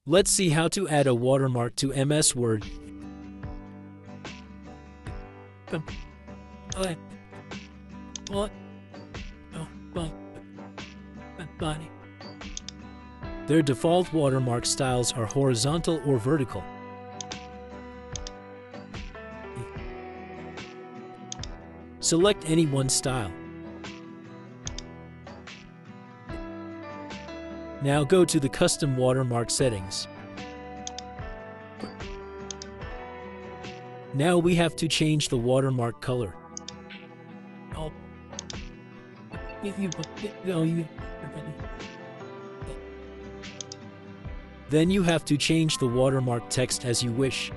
Let's see how to add a watermark to MS Word. Their default watermark styles are horizontal or vertical. Select any one style. Now go to the custom watermark settings. Now we have to change the watermark color. Then you have to change the watermark text as you wish.